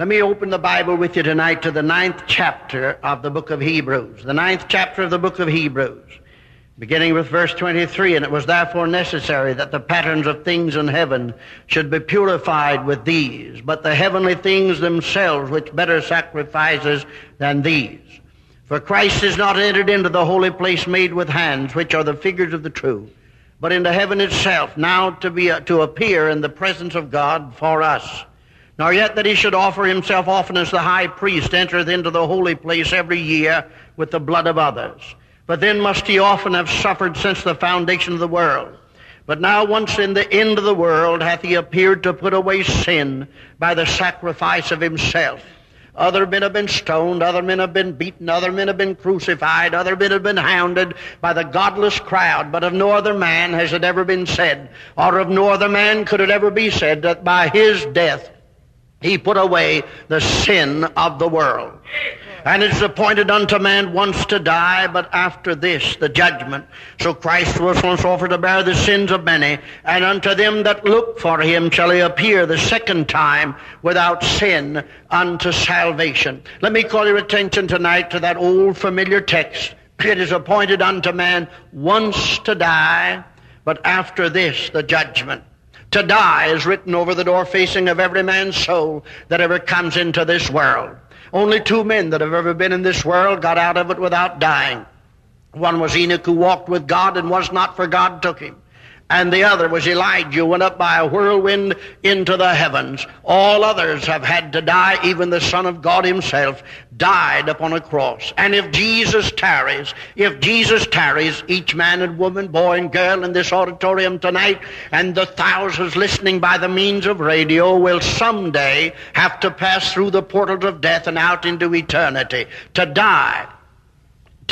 Let me open the Bible with you tonight to the 9th chapter of the book of Hebrews. The 9th chapter of the book of Hebrews, beginning with verse 23. And it was therefore necessary that the patterns of things in heaven should be purified with these, but the heavenly things themselves which better sacrifices than these. For Christ is not entered into the holy place made with hands, which are the figures of the true, but into heaven itself, now to appear in the presence of God for us. Nor yet that he should offer himself often as the high priest entereth into the holy place every year with the blood of others. But then must he often have suffered since the foundation of the world. But now once in the end of the world hath he appeared to put away sin by the sacrifice of himself. Other men have been stoned, other men have been beaten, other men have been crucified, other men have been hounded by the godless crowd. But of no other man has it ever been said, or of no other man could it ever be said, that by his death he put away the sin of the world. And it is appointed unto man once to die, but after this the judgment. So Christ was once offered to bear the sins of many, and unto them that look for him shall he appear the second time without sin unto salvation. Let me call your attention tonight to that old familiar text. It is appointed unto man once to die, but after this the judgment. To die is written over the door facing of every man's soul that ever comes into this world. Only two men that have ever been in this world got out of it without dying. One was Enoch, who walked with God and was not, for God took him. And the other was Elijah, who went up by a whirlwind into the heavens. All others have had to die. Even the Son of God himself died upon a cross. And if Jesus tarries, each man and woman, boy and girl in this auditorium tonight, and the thousands listening by the means of radio, will someday have to pass through the portals of death and out into eternity. To die.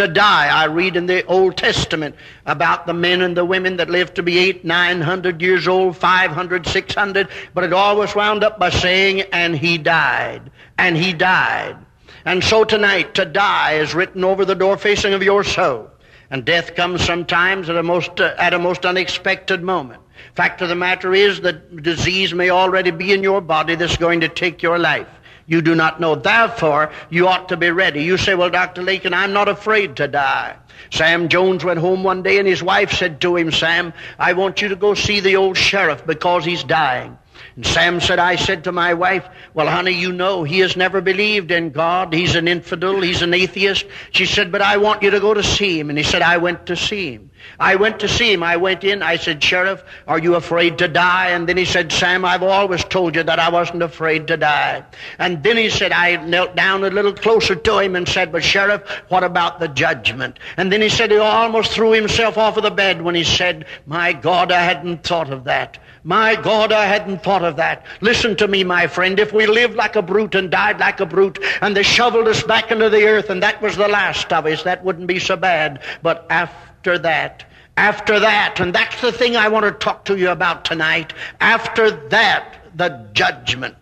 I read in the Old Testament about the men and the women that lived to be 800, 900 years old, 500, 600, but it always wound up by saying, and he died, and he died. And so tonight, to die is written over the door facing of your soul. And death comes sometimes at a most unexpected moment. Fact of the matter is that disease may already be in your body that's going to take your life. You do not know. Therefore, you ought to be ready. You say, well, Dr. Lakin, I'm not afraid to die. Sam Jones went home one day and his wife said to him, Sam, I want you to go see the old sheriff because he's dying. And Sam said, I said to my wife, well, honey, you know, he has never believed in God. He's an infidel. He's an atheist. She said, but I want you to go to see him. And he said, I went to see him. I went in. I said, Sheriff, are you afraid to die? And then he said, Sam, I've always told you that I wasn't afraid to die. And then he said, I knelt down a little closer to him and said, but Sheriff, what about the judgment? And then he said he almost threw himself off of the bed when he said, my God, I hadn't thought of that. My God, I hadn't thought of that. Listen to me, my friend. If we lived like a brute and died like a brute and they shoveled us back into the earth and that was the last of us, that wouldn't be so bad. But after that, and that's the thing I want to talk to you about tonight. After that, the judgment.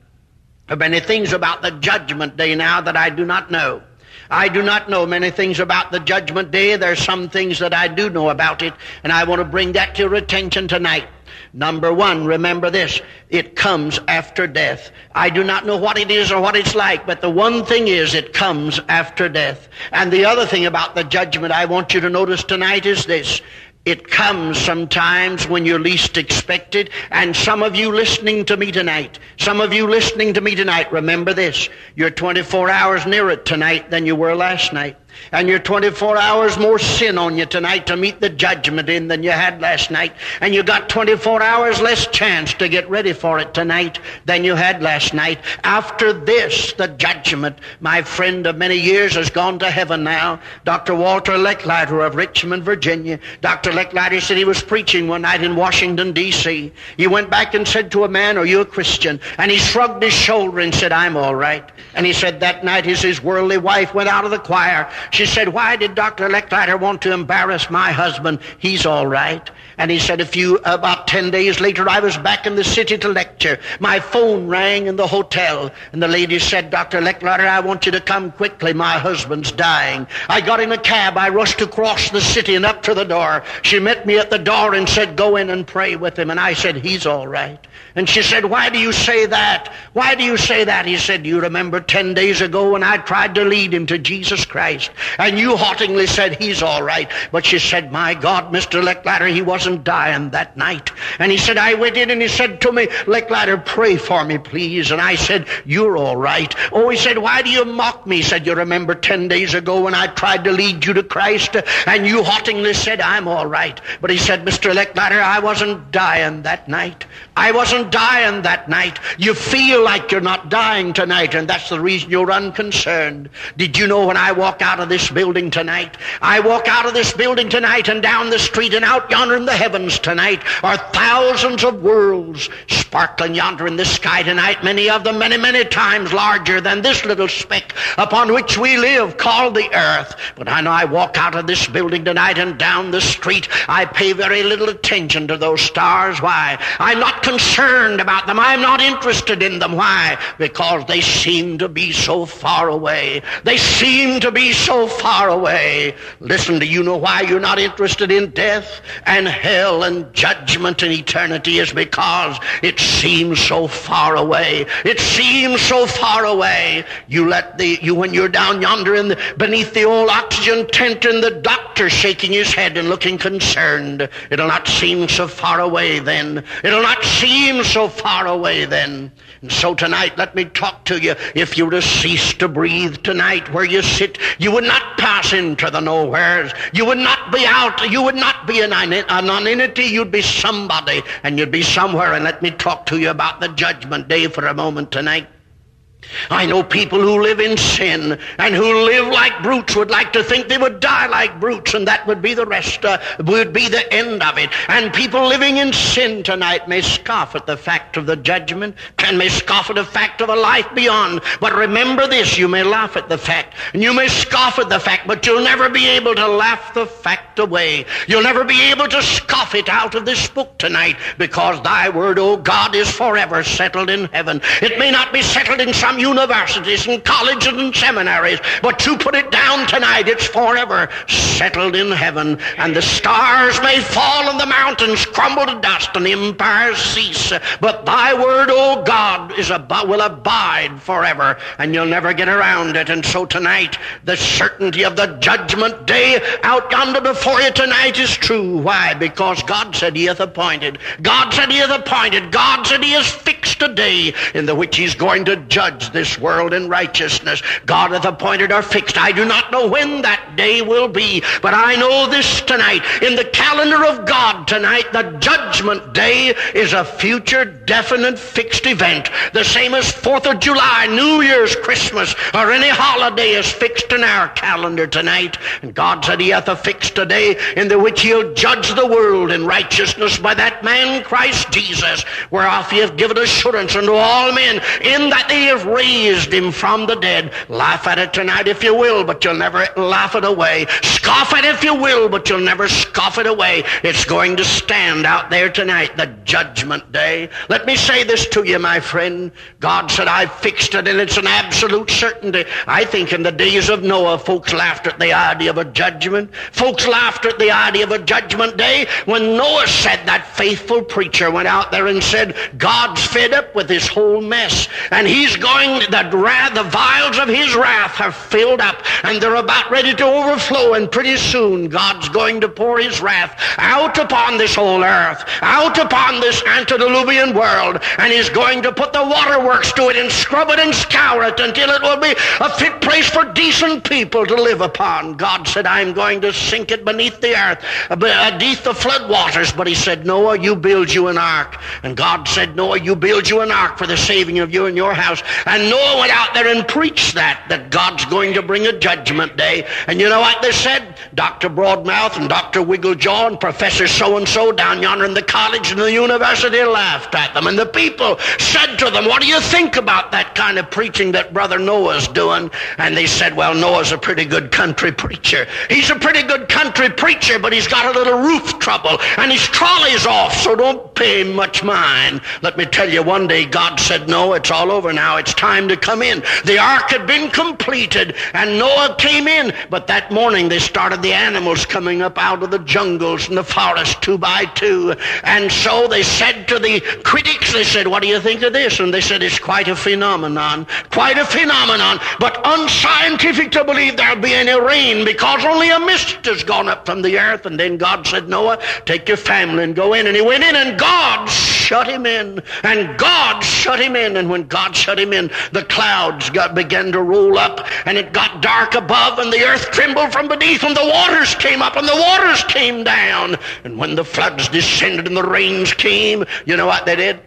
There are many things about the judgment day now that I do not know. I do not know many things about the judgment day. There are some things that I do know about it, and I want to bring that to your attention tonight. Number one, remember this, it comes after death. I do not know what it is or what it's like, but the one thing is it comes after death. And the other thing about the judgment I want you to notice tonight is this. It comes sometimes when you're least expected. And some of you listening to me tonight, remember this, you're 24 hours nearer it tonight than you were last night. And you're 24 hours more sin on you tonight to meet the judgment in than you had last night. And you got 24 hours less chance to get ready for it tonight than you had last night. After this, the judgment, my friend of many years has gone to heaven now, Dr. Walter Lecklider of Richmond, Virginia. Dr. Lecklider said he was preaching one night in Washington, D.C. He went back and said to a man, are you a Christian? And he shrugged his shoulder and said, I'm all right. And he said that night as his worldly wife went out of the choir, she said, why did Dr. Lecklider want to embarrass my husband? He's all right. And he said about 10 days later, I was back in the city to lecture. My phone rang in the hotel, and the lady said, Dr. Lecklatter, I want you to come quickly. My husband's dying. I got in a cab. I rushed across the city and up to the door. She met me at the door and said, go in and pray with him. And I said, he's all right. And she said, why do you say that? Why do you say that? He said, you remember 10 days ago when I tried to lead him to Jesus Christ, and you hauntingly said, he's all right. But she said, my God, Mr. Lecklatter, he wasn't dying that night. And he said, I went in and he said to me, Lecklatter, pray for me, please. And I said, you're all right. Oh, he said, why do you mock me? He said, you remember 10 days ago when I tried to lead you to Christ, and you hauntingly said, I'm all right. But he said, Mr. Lecklatter, I wasn't dying that night. I wasn't dying that night. You feel like you're not dying tonight, and that's the reason you're unconcerned. Did you know when I walk out of this building tonight, I walk out of this building tonight and down the street and out yonder in the heavens tonight are thousands of worlds sparkling yonder in the sky tonight, many of them many, many times larger than this little speck upon which we live called the earth. But I know I walk out of this building tonight and down the street, I pay very little attention to those stars. Why? I'm not concerned about them. I'm not interested in them. Why? Because they seem to be so far away. They seem to be so far away. Listen, do you know why you're not interested in death and hell and judgment and eternity? Is because it seems so far away. It seems so far away. When you're down yonder beneath the old oxygen tent and the doctor shaking his head and looking concerned, it'll not seem so far away then. It'll not seem so far away then. And so tonight, let me talk to you. If you were to cease to breathe tonight where you sit, you would not pass into the nowheres. You would not be out. You would not be a non-entity. You'd be somebody, and you'd be somewhere. And let me talk to you about the judgment day for a moment tonight. I know people who live in sin and who live like brutes would like to think they would die like brutes, and that would be the rest, would be the end of it. And people living in sin tonight may scoff at the fact of the judgment and may scoff at the fact of a life beyond. But remember this, you may laugh at the fact and you may scoff at the fact, but you'll never be able to laugh the fact away. You'll never be able to scoff it out of this book tonight, because thy word, O God, is forever settled in heaven. It may not be settled in some universities and colleges and seminaries, but you put it down tonight, it's forever settled in heaven. And the stars may fall and the mountains crumble to dust and the empires cease, but thy word, O God, will abide forever, and you'll never get around it. And so tonight, the certainty of the judgment day out yonder before you tonight is true. Why? Because God said he hath appointed. God said he hath appointed. God said he has fixed a day in the which he's going to judge this world in righteousness. God hath appointed or fixed. I do not know when that day will be, but I know this tonight. In the calendar of God tonight, the judgment day is a future, definite, fixed event. The same as 4th of July, New Year's, Christmas, or any holiday is fixed in our calendar tonight. And God said he hath affixed a day in the which he'll judge the world in righteousness by that man Christ Jesus, whereof he hath given assurance unto all men, in that he hath raised him from the dead. Laugh at it tonight if you will, but you'll never laugh it away. Scoff at it if you will, but you'll never scoff it away. It's going to stand out there tonight, the judgment day. Let me say this to you, my friend. God said, I've fixed it, and it's an absolute certainty. I think in the days of Noah, folks laughed at the idea of a judgment. Folks laughed at the idea of a judgment day when Noah said, that faithful preacher went out there and said, God's fed up with this whole mess, and he's going, the vials of his wrath have filled up, and they're about ready to overflow, and pretty soon God's going to pour his wrath out upon this whole earth, out upon this antediluvian world, and he's going to put the waterworks to it and scrub it and scour it until it will be a fit place for decent people to live upon. God said, I'm going to sink it beneath the earth, beneath the flood waters. But he said, Noah, you build you an ark. And God said, Noah, you build you an ark for the saving of you and your house. And Noah went out there and preached that God's going to bring a judgment day. And you know what they said? Dr. Broadmouth and Dr. Wigglejaw and Professor so-and-so down yonder in the college and the university laughed at them. And the people said to them, what do you think about that kind of preaching that Brother Noah's doing? And they said, well, Noah's a pretty good country preacher. He's a pretty good country preacher, but he's got a little roof trouble, and his trolley's off, so don't pay him much mind. Let me tell you, one day God said, no, it's all over now. It's time to come in. The ark had been completed, and Noah came in. But that morning they started the animals coming up out of the jungles and the forest 2 by 2. And so they said to the critics, they said, what do you think of this? And they said, it's quite a phenomenon, but unscientific to believe there'll be any rain, because only a mist has gone up from the earth. And then God said, Noah, take your family and go in. And he went in, and God shut him in. And God shut him in. And when God shut him in, the clouds began to roll up, and it got dark above, and the earth trembled from beneath, and the waters came up, and the waters came down. And when the floods descended and the rains came, you know what they did?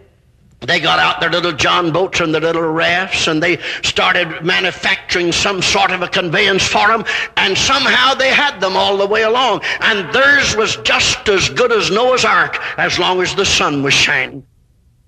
They got out their little John boats and their little rafts, and they started manufacturing some sort of a conveyance for them, and somehow they had them all the way along. And theirs was just as good as Noah's Ark, as long as the sun was shining.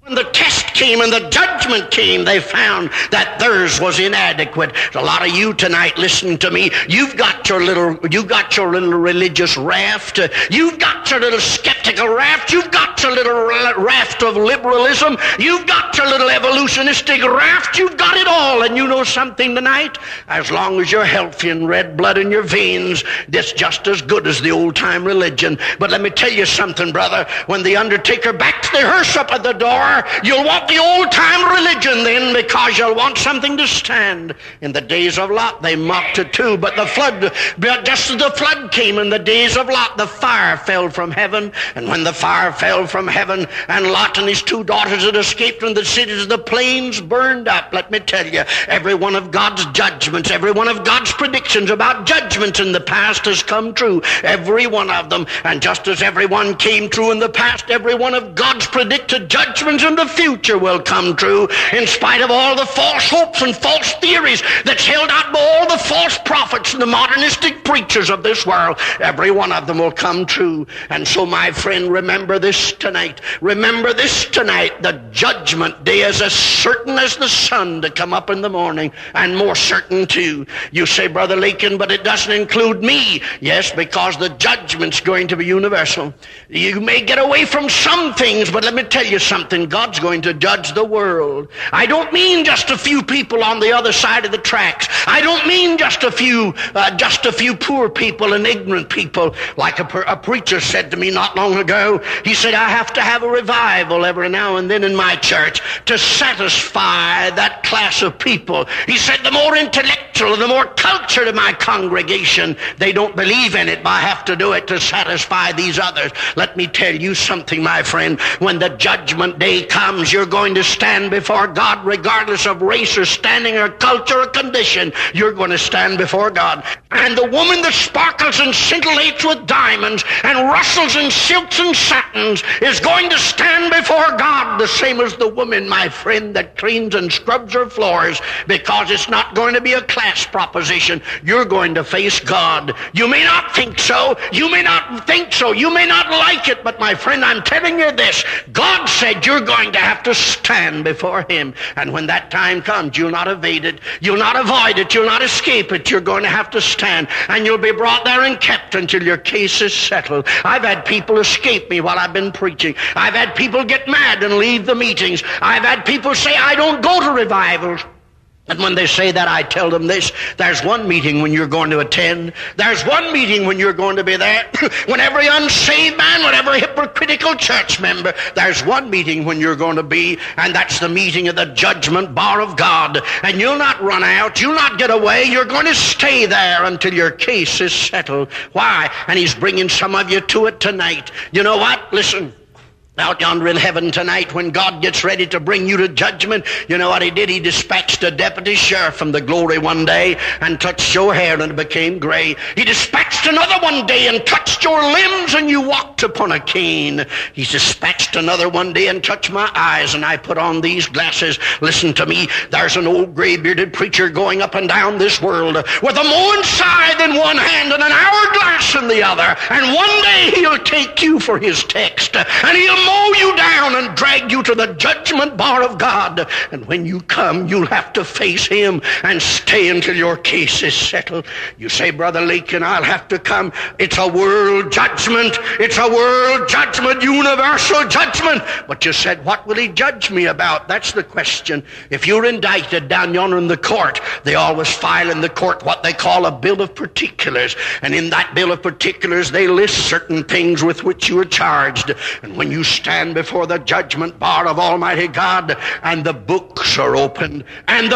When the test came and the judgment came, they found that theirs was inadequate. A lot of you tonight listening to me, you've got your little religious raft. You've got your little skeptical raft. You've got your little raft of liberalism. You've got your little evolutionistic raft. You've got it all. And you know something tonight? As long as you're healthy and red blood in your veins, that's just as good as the old-time religion. But let me tell you something, brother. When the undertaker backs the hearse up at the door, you'll want the old-time religion then, because you'll want something to stand. In the days of Lot, they mocked it too, but just as the flood came in the days of Lot, the fire fell from heaven. And when the fire fell from heaven, and Lot and his 2 daughters had escaped from the cities of the plains burned up, let me tell you, every one of God's judgments, every one of God's predictions about judgments in the past has come true. Every one of them. And just as every one came true in the past, every one of God's predicted judgments in the future will come true, in spite of all the false hopes and false theories that's held out by all the false prophets and the modernistic preachers of this world. Every one of them will come true. And so, my friend, remember this tonight. Remember this tonight. The judgment day is as certain as the sun to come up in the morning, and more certain too. You say, Brother Lakin, but it doesn't include me. Yes, because the judgment's going to be universal. You may get away from some things, but let me tell you something. God's going to judge the world. I don't mean just a few people on the other side of the tracks. I don't mean just a few poor people and ignorant people. Like a preacher said to me not long ago, he said, I have to have a revival every now and then in my church to satisfy that class of people. He said, the more intellectual, the more cultured of my congregation, they don't believe in it, but I have to do it to satisfy these others. Let me tell you something, my friend. When the judgment day comes, you're going to stand before God regardless of race or standing or culture or condition. You're going to stand before God. And the woman that sparkles and scintillates with diamonds and rustles in silks and satins is going to stand before God the same as the woman, my friend, that cleans and scrubs her floors, because it's not going to be a class proposition. You're going to face God. You may not think so. You may not think so. You may not like it, but my friend, I'm telling you this. God said you're going to have to stand before him. And when that time comes, you'll not evade it. You'll not avoid it. You'll not escape it. You're going to have to stand. And you'll be brought there and kept until your case is settled. I've had people escape me while I've been preaching. I've had people get mad and leave the meetings. I've had people say, I don't go to revivals. And when they say that, I tell them this: there's one meeting when you're going to attend. There's one meeting when you're going to be there. When every unsaved man, when every hypocritical church member, there's one meeting when you're going to be, and that's the meeting of the judgment bar of God. And you'll not run out. You'll not get away. You're going to stay there until your case is settled. Why? And he's bringing some of you to it tonight. You know what? Listen. Out yonder in heaven tonight, when God gets ready to bring you to judgment, you know what he did? He dispatched a deputy sheriff from the glory one day and touched your hair and it became gray. He dispatched another one day and touched your limbs and you walked upon a cane. He's dispatched another one day and touched my eyes and I put on these glasses. Listen to me, there's an old gray-bearded preacher going up and down this world with a mowing scythe in one hand and an hourglass in the other. And one day he'll take you for his text and he'll mow you down and drag you to the judgment bar of God. And when you come, you'll have to face him and stay until your case is settled. You say, Brother Lakin, I'll have to come. It's a world judgment. It's a world judgment, universal judgment. But you said, what will he judge me about? That's the question. If you're indicted down yonder in the court, they always file in the court what they call a bill of particulars. And in that bill of particulars, they list certain things with which you are charged. And when you stand before the judgment bar of Almighty God and the books are opened, and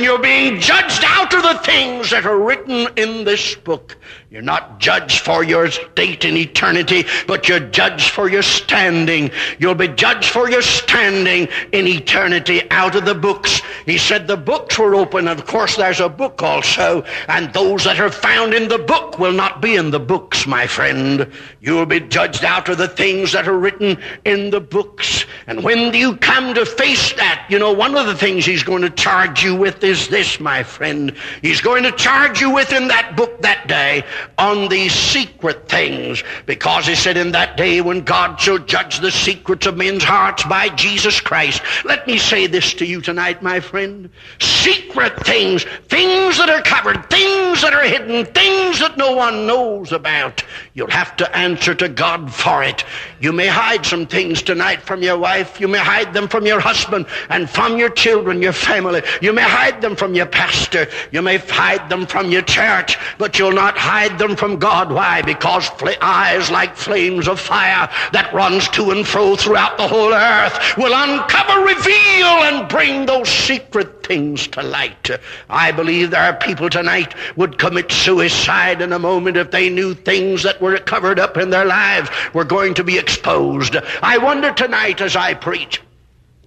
you're being judged out of the things that are written in this book. You're not judged for your state in eternity, but you're judged for your standing. You'll be judged for your standing in eternity out of the books. He said the books were open. Of course, there's a book also, and those that are found in the book will not be in the books, my friend. You'll be judged out of the things that are written in the books. And when you come to face that, you know, one of the things he's going to charge you with is this, my friend. He's going to charge you with in that book that day on these secret things, because he said in that day when God shall judge the secrets of men's hearts by Jesus Christ. Let me say this to you tonight, my friend. Secret things, things that are covered, things that are hidden, things that no one knows about. You'll have to answer to God for it. You may hide some things tonight from your wife. You may hide them from your husband and from your children, your family. You may hide them from your pastor. You may hide them from your church, but you'll not hide them from God. Why? Because eyes like flames of fire that runs to and fro throughout the whole earth will uncover, reveal, and bring those secret things to light. I believe there are people tonight would commit suicide in a moment if they knew things that were covered up in their lives were going to be exposed. I wonder tonight as I preach,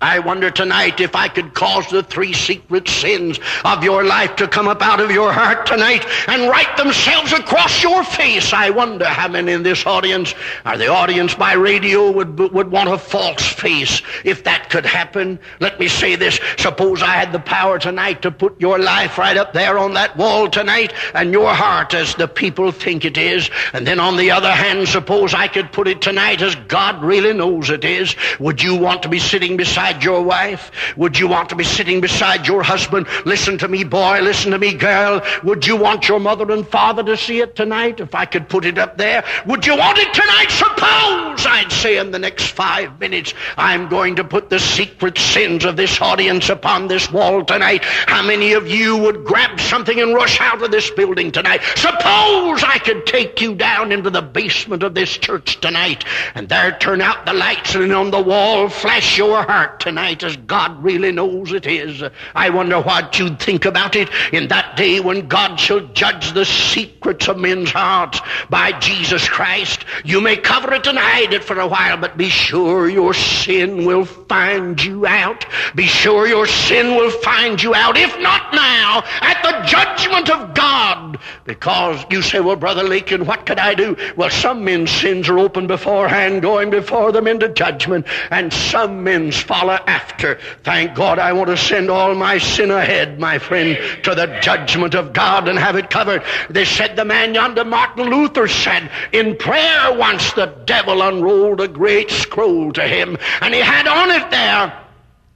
I wonder tonight if I could cause the 3 secret sins of your life to come up out of your heart tonight and write themselves across your face. I wonder how many in this audience, or the audience by radio, would want a false face if that could happen. Let me say this. Suppose I had the power tonight to put your life right up there on that wall tonight and your heart as the people think it is. And then on the other hand, suppose I could put it tonight as God really knows it is. Would you want to be sitting beside your wife? Would you want to be sitting beside your husband? Listen to me, boy. Listen to me, girl. Would you want your mother and father to see it tonight if I could put it up there? Would you want it tonight? Suppose I'd say in the next 5 minutes I'm going to put the secret sins of this audience upon this wall tonight. How many of you would grab something and rush out of this building tonight? Suppose I could take you down into the basement of this church tonight and there turn out the lights and on the wall flash your heart tonight as God really knows it is. I wonder what you'd think about it in that day when God shall judge the secrets of men's hearts by Jesus Christ. You may cover it and hide it for a while, but be sure your sin will find you out. Be sure your sin will find you out, if not now, at the judgment of God. Because you say, well, Brother Lakin, what could I do? Well, some men's sins are open beforehand, going before them into judgment, and some men's follow after. Thank God I want to send all my sin ahead, my friend, to the judgment of God and have it covered. They said the man yonder, Martin Luther, said in prayer once the devil unrolled a great scroll to him, and he had on it there,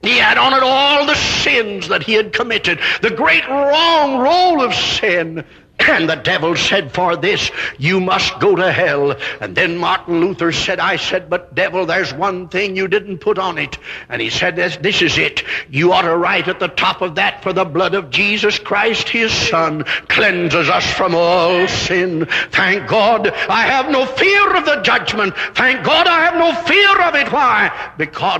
he had on it all the sins that he had committed, the great wrong roll of sin. And the devil said, for this you must go to hell. And then Martin Luther said, I said, but devil, there's one thing you didn't put on it. And he said, this is it. You ought to write at the top of that, for the blood of Jesus Christ, his Son, cleanses us from all sin. Thank God I have no fear of the judgment. Thank God I have no fear of it. Why?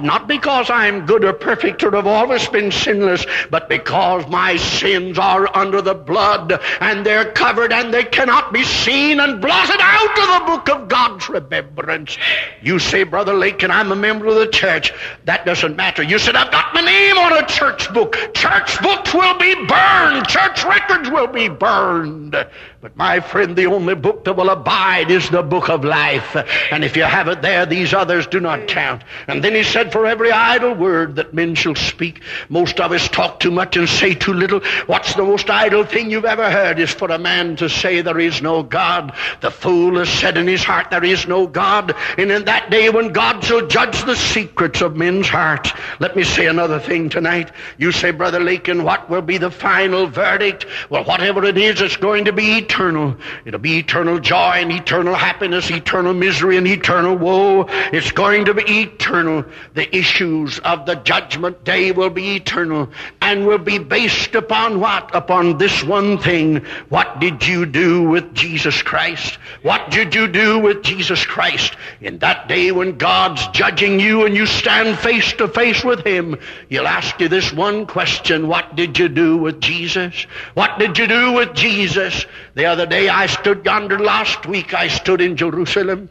Not because I'm good or perfect or have always been sinless, but because my sins are under the blood and they're they're covered and they cannot be seen and blotted out of the book of God's remembrance. You say, Brother Lakin, I'm a member of the church. That doesn't matter. You said, I've got my name on a church book. Church books will be burned. Church records will be burned. But my friend, the only book that will abide is the book of life. And if you have it there, these others do not count. And then he said, for every idle word that men shall speak. Most of us talk too much and say too little. What's the most idle thing you've ever heard is for a man to say there is no God. The fool has said in his heart there is no God. And in that day when God shall judge the secrets of men's hearts. Let me say another thing tonight. You say, Brother Lakin, what will be the final verdict? Well, whatever it is, it's going to be eternal. It'll be eternal joy and eternal happiness, eternal misery and eternal woe. It's going to be eternal. The issues of the judgment day will be eternal and will be based upon what? Upon this one thing. What did you do with Jesus Christ? What did you do with Jesus Christ? In that day when God's judging you and you stand face to face with Him, He'll ask you this one question. What did you do with Jesus? What did you do with Jesus? The other day I stood yonder, last week I stood in Jerusalem.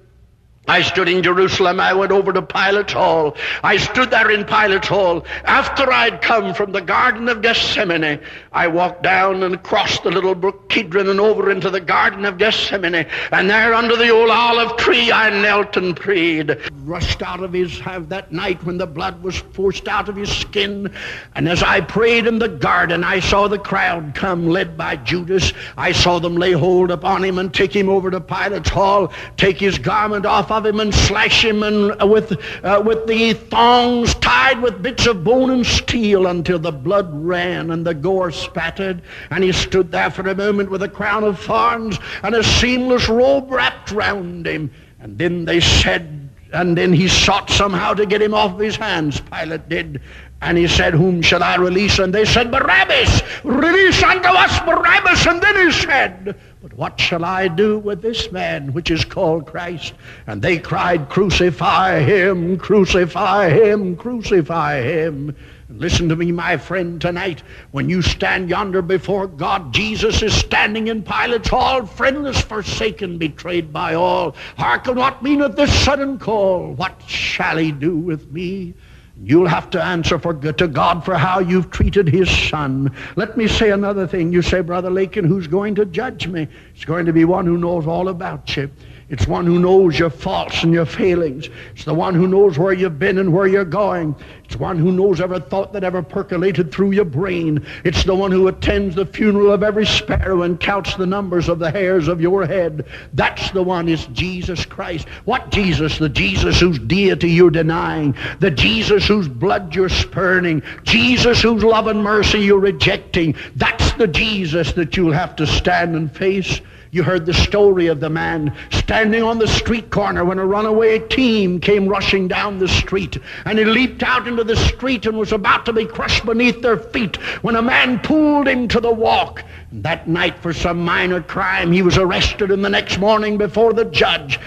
I went over to Pilate's Hall. I stood there in Pilate's Hall. After I'd come from the Garden of Gethsemane, I walked down and crossed the little brook Kidron and over into the Garden of Gethsemane. And there under the old olive tree I knelt and prayed. Rushed out of his have that night when the blood was forced out of his skin. And as I prayed in the garden, I saw the crowd come led by Judas. I saw them lay hold upon him and take him over to Pilate's Hall, take his garment off of him and slash him and with the thongs tied with bits of bone and steel until the blood ran and the gore spattered. And he stood there for a moment with a crown of thorns and a seamless robe wrapped round him. And then they said, and then he sought somehow to get him off his hands, Pilate did. And he said, whom shall I release? And they said, Barabbas! Release unto us Barabbas! And then he said, but what shall I do with this man which is called Christ? And they cried, crucify him, crucify him, crucify him. And listen to me, my friend, tonight. When you stand yonder before God, Jesus is standing in Pilate's Hall, friendless, forsaken, betrayed by all. Hearken what meaneth this sudden call? What shall he do with me? You'll have to answer to God for how you've treated His Son. Let me say another thing. You say, Brother Lakin, who's going to judge me? It's going to be one who knows all about you. It's one who knows your faults and your failings. It's the one who knows where you've been and where you're going. It's one who knows every thought that ever percolated through your brain. It's the one who attends the funeral of every sparrow and counts the numbers of the hairs of your head. That's the one, is Jesus Christ. What Jesus? The Jesus whose deity you're denying. The Jesus whose blood you're spurning. Jesus whose love and mercy you're rejecting. That's the Jesus that you'll have to stand and face. You heard the story of the man standing on the street corner when a runaway team came rushing down the street. And he leaped out into the street and was about to be crushed beneath their feet when a man pulled him to the walk. And that night, for some minor crime, he was arrested, and the next morning before the judge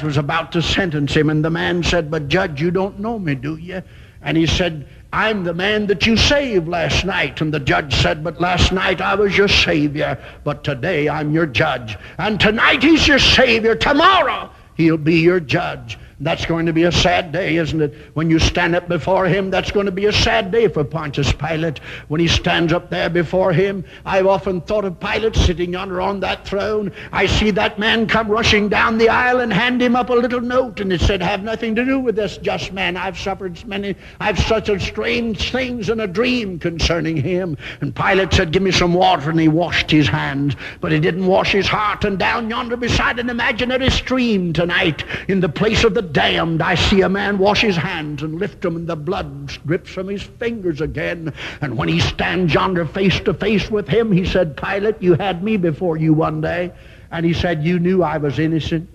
was about to sentence him. And the man said, but Judge, you don't know me, do you? And he said, I'm the man that you saved last night. And the judge said, but last night I was your Savior, but today I'm your judge. And tonight He's your Savior. Tomorrow He'll be your judge. That's going to be a sad day, isn't it? When you stand up before Him, that's going to be a sad day for Pontius Pilate. When he stands up there before Him, I've often thought of Pilate sitting yonder on that throne. I see that man come rushing down the aisle and hand him up a little note, and it said, have nothing to do with this just man. I've suffered such strange things in a dream concerning him. And Pilate said, give me some water, and he washed his hands. But he didn't wash his heart. And down yonder beside an imaginary stream tonight, in the place of the damned, I see a man wash his hands and lift them, and the blood drips from his fingers again. And when he stands yonder face to face with Him, he said, Pilate, you had me before you one day. And he said, you knew I was innocent.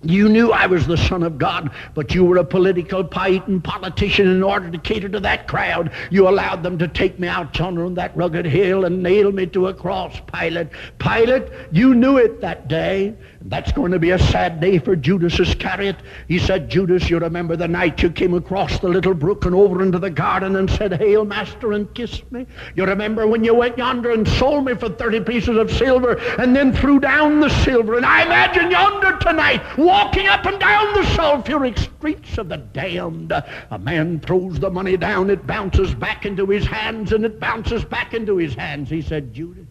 You knew I was the Son of God, but you were a political politician. In order to cater to that crowd, you allowed them to take me out yonder on that rugged hill and nail me to a cross. Pilate, you knew it that day. That's going to be a sad day for Judas Iscariot. He said, Judas, you remember the night you came across the little brook and over into the garden and said, Hail, Master, and kissed me? You remember when you went yonder and sold me for 30 pieces of silver and then threw down the silver? And I imagine yonder tonight, walking up and down the sulphuric streets of the damned, a man throws the money down, it bounces back into his hands, and it bounces back into his hands. He said, Judas,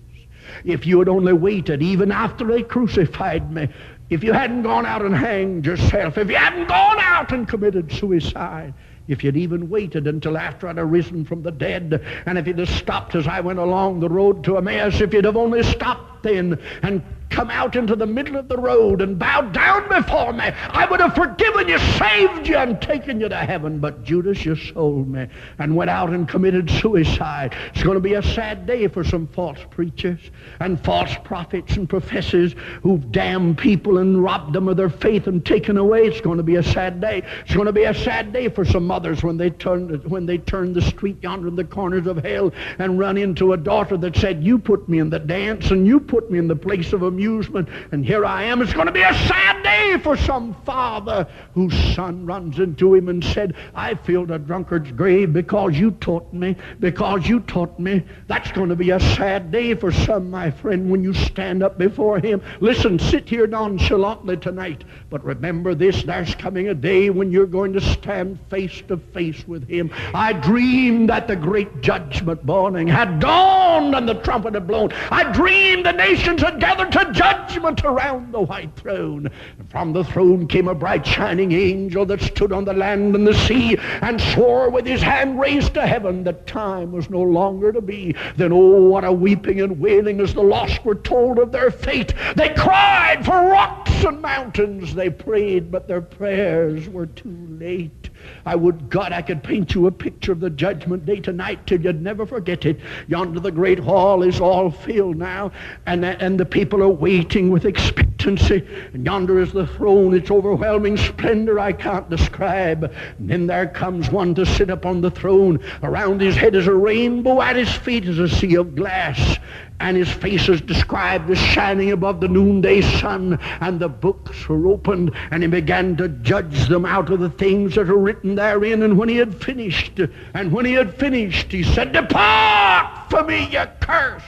if you had only waited even after they crucified me, if you hadn't gone out and hanged yourself, if you hadn't gone out and committed suicide, if you'd even waited until after I'd arisen from the dead, and if you'd have stopped as I went along the road to Emmaus, if you'd have only stopped then and come out into the middle of the road and bowed down before me, I would have forgiven you, saved you, and taken you to heaven. But Judas, you sold me and went out and committed suicide. It's going to be a sad day for some false preachers and false prophets and professors who've damned people and robbed them of their faith and taken away. It's going to be a sad day. It's going to be a sad day for some mothers when they turn the street yonder in the corners of hell and run into a daughter that said, you put me in the dance and you put me in the place of amusement, and here I am. It's going to be a sad day for some father whose son runs into him and said, I filled a drunkard's grave because you taught me, because you taught me. That's going to be a sad day for some, my friend, when you stand up before him. Listen, sit here nonchalantly tonight, but remember this, there's coming a day when you're going to stand face to face with him. I dreamed that the great judgment morning had dawned and the trumpet had blown. I dreamed the nations had gathered to judgment around the white throne. And from the throne came a bright shining angel that stood on the land and the sea and swore with his hand raised to heaven that time was no longer to be. Then oh, what a weeping and wailing as the lost were told of their fate. They cried for rocks and mountains. They prayed, but their prayers were too late. I would God I could paint you a picture of the judgment day tonight till you'd never forget it. Yonder the great hall is all filled now, and the people are waiting with expectancy. And yonder is the throne, its overwhelming splendor I can't describe. And then there comes one to sit upon the throne. Around his head is a rainbow, at his feet is a sea of glass. And his face is described as shining above the noonday sun, and the books were opened, and he began to judge them out of the things that are written therein. And when he had finished, he said, Depart from me, ye cursed,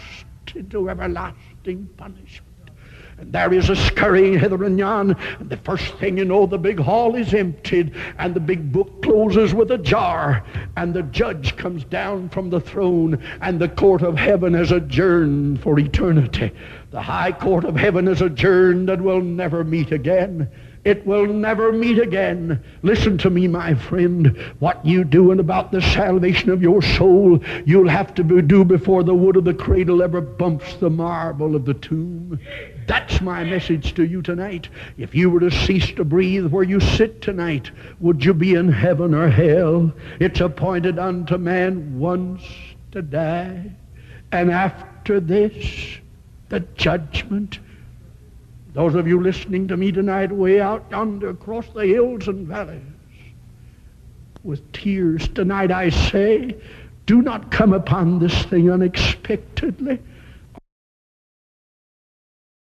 into everlasting punishment. And there is a scurrying hither and yon, and the first thing you know, the big hall is emptied, and the big book closes with a jar, and the judge comes down from the throne, and the court of heaven is adjourned for eternity. The high court of heaven is adjourned and will never meet again. It will never meet again. Listen to me, my friend. What you doing about the salvation of your soul, you'll have to do before the wood of the cradle ever bumps the marble of the tomb. That's my message to you tonight. If you were to cease to breathe where you sit tonight, would you be in heaven or hell? It's appointed unto man once to die, and after this, the judgment. Those of you listening to me tonight way out yonder across the hills and valleys, with tears tonight I say, do not come upon this thing unexpectedly.